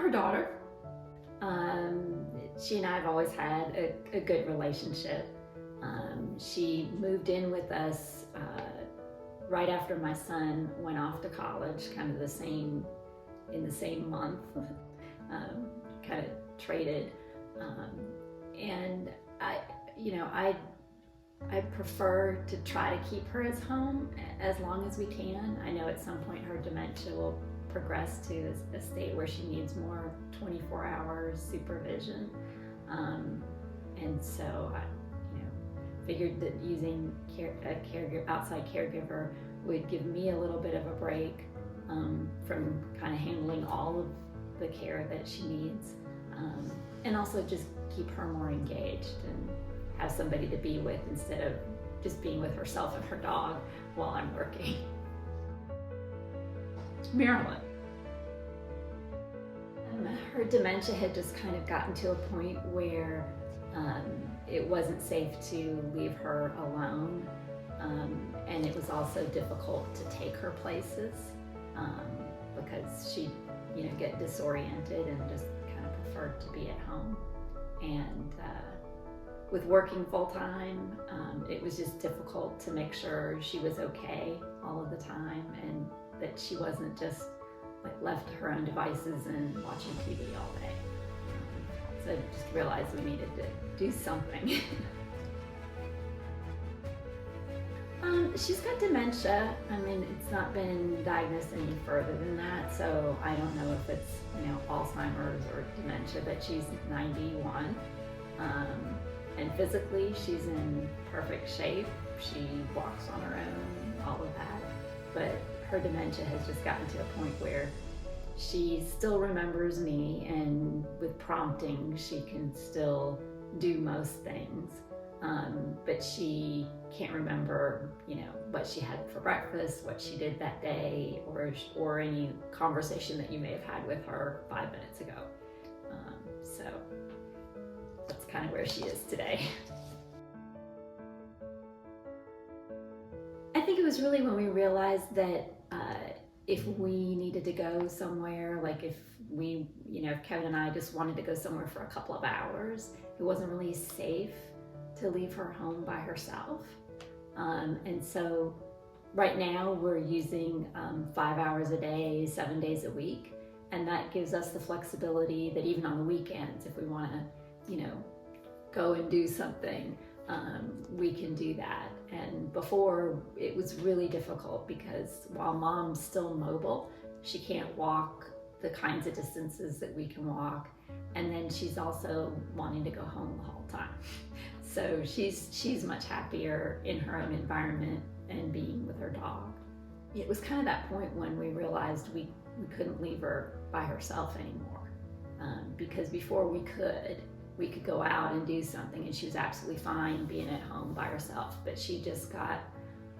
her daughter. She and I have always had a good relationship. She moved in with us right after my son went off to college, kind of in the same month, kind of traded. And I prefer to try to keep her as home as long as we can. I know at some point her dementia will progress to a state where she needs more 24-hour supervision. And so I figured that using a outside caregiver would give me a little bit of a break from kind of handling all of the care that she needs, and also just keep her more engaged and have somebody to be with instead of just being with herself and her dog while I'm working. Marilyn. Her dementia had just kind of gotten to a point where it wasn't safe to leave her alone, and it was also difficult to take her places because she'd get disoriented and just kind of preferred to be at home. And with working full-time, it was just difficult to make sure she was okay all of the time and that she wasn't just left to her own devices and watching TV all day. So I just realized we needed to do something. She's got dementia. I mean, it's not been diagnosed any further than that, so I don't know if it's Alzheimer's or dementia, but she's 91. And physically, she's in perfect shape. She walks on her own, all of that. But her dementia has just gotten to a point where she still remembers me, and with prompting, she can still do most things. But she can't remember, what she had for breakfast, what she did that day, or any conversation that you may have had with her 5 minutes ago. So that's kind of where she is today. I think it was really when we realized that if we needed to go somewhere, like if Kevin and I just wanted to go somewhere for a couple of hours, it wasn't really safe to leave her home by herself. And so right now we're using 5 hours a day, 7 days a week. And that gives us the flexibility that even on the weekends, if we want to, go and do something, we can do that. And before, it was really difficult because while mom's still mobile, she can't walk the kinds of distances that we can walk. And then she's also wanting to go home the whole time. So she's much happier in her own environment and being with her dog. It was kind of that point when we realized we couldn't leave her by herself anymore. Because before we could go out and do something and she was absolutely fine being at home by herself. But she just got,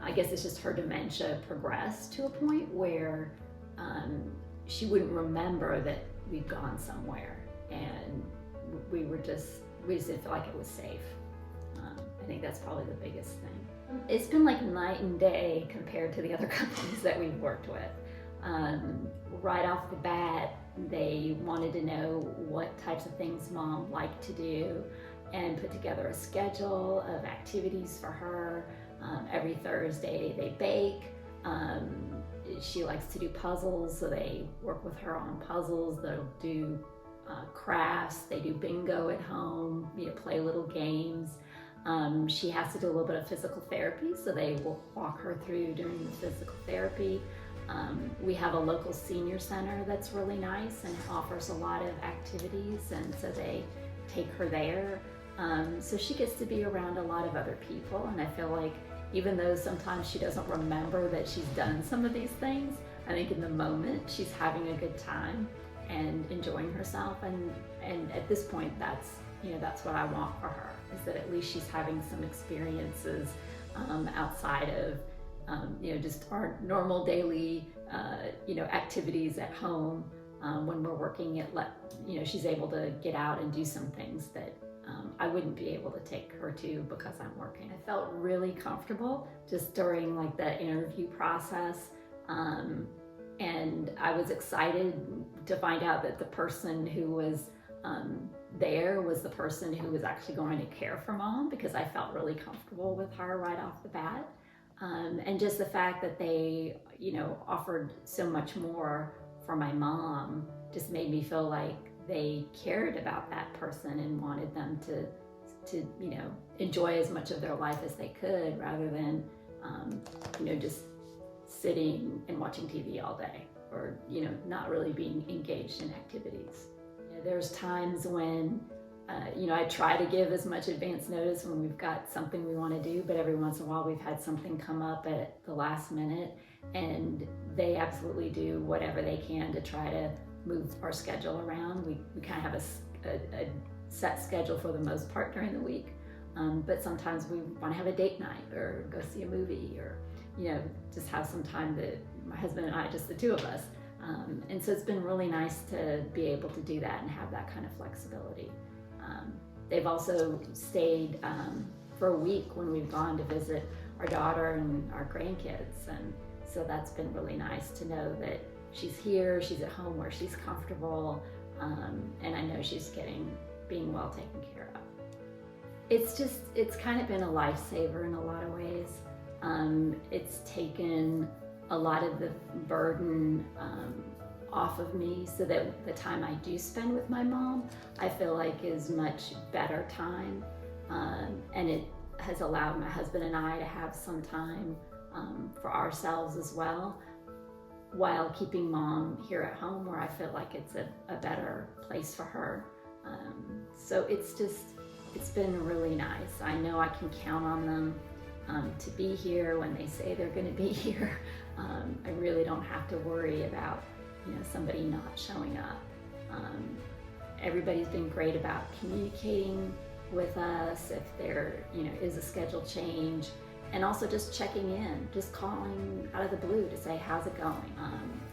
I guess it's just her dementia progressed to a point where she wouldn't remember that we'd gone somewhere, and we just didn't feel like it was safe. I think that's probably the biggest thing. It's been like night and day compared to the other companies that we've worked with. Right off the bat, they wanted to know what types of things mom liked to do and put together a schedule of activities for her. Every Thursday they bake. She likes to do puzzles, so they work with her on puzzles. They'll do crafts, they do bingo at home, play little games. She has to do a little bit of physical therapy, so they will walk her through doing the physical therapy. We have a local senior center that's really nice and offers a lot of activities, and so they take her there. So she gets to be around a lot of other people, and I feel like even though sometimes she doesn't remember that she's done some of these things, I think in the moment she's having a good time and enjoying herself, and at this point that's what I want for her, is that at least she's having some experiences outside of just our normal daily activities at home. When we're working, she's able to get out and do some things that I wouldn't be able to take her to because I'm working. I felt really comfortable just during the interview process. And I was excited to find out that the person who was there was the person who was actually going to care for Mom, because I felt really comfortable with her right off the bat. And just the fact that they, offered so much more for my mom just made me feel like they cared about that person and wanted them to enjoy as much of their life as they could, rather than, just sitting and watching TV all day, or, not really being engaged in activities. There's times when, I try to give as much advance notice when we've got something we want to do, but every once in a while we've had something come up at the last minute, and they absolutely do whatever they can to try to move our schedule around. We kind of have a set schedule for the most part during the week, but sometimes we want to have a date night or go see a movie, or just have some time that my husband and I, just the two of us. And so it's been really nice to be able to do that and have that kind of flexibility. They've also stayed for a week when we've gone to visit our daughter and our grandkids, and so that's been really nice to know that she's here, she's at home where she's comfortable, and I know she's being well taken care of. It's kind of been a lifesaver in a lot of ways. It's taken a lot of the burden off of me, so that the time I do spend with my mom, I feel like is much better time. And it has allowed my husband and I to have some time for ourselves as well, while keeping Mom here at home, where I feel like it's a better place for her. So it's been really nice. I know I can count on them to be here when they say they're going to be here. I really don't have to worry about somebody not showing up. Everybody's been great about communicating with us if there is a schedule change, and also just checking in, just calling out of the blue to say how's it going.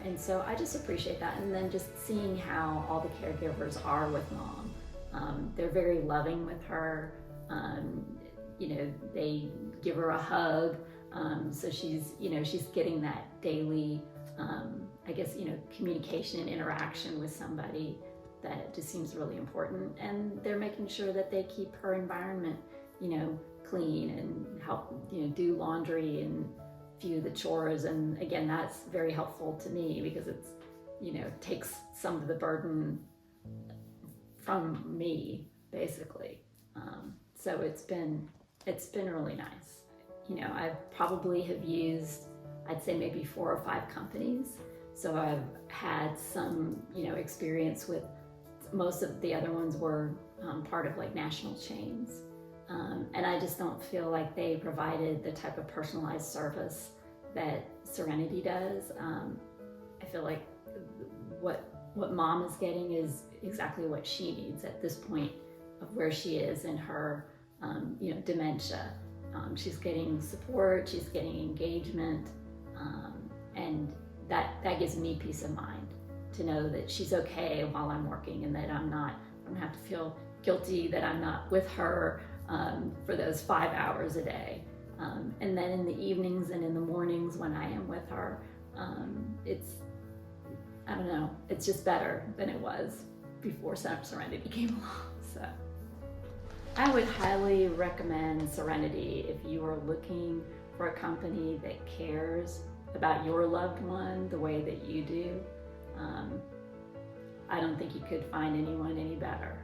And so I just appreciate that, and then just seeing how all the caregivers are with Mom. They're very loving with her. They give her a hug, so she's getting that daily communication and interaction with somebody that just seems really important. And they're making sure that they keep her environment clean, and help do laundry and few of the chores. And again, that's very helpful to me, because it's takes some of the burden from me, basically. So it's been really nice. I probably have used, I'd say maybe 4 or 5 companies. So I've had some, experience with, most of the other ones were part of like national chains. And I just don't feel like they provided the type of personalized service that Serenity does. I feel like what Mom is getting is exactly what she needs at this point of where she is in her, dementia. She's getting support, she's getting engagement, and that gives me peace of mind to know that she's okay while I'm working, and that I don't have to feel guilty that I'm not with her for those 5 hours a day. And then in the evenings and in the mornings when I am with her, it's just better than it was before Serenity came along. So I would highly recommend Serenity if you are looking for a company that cares about your loved one the way that you do. I don't think you could find anyone any better.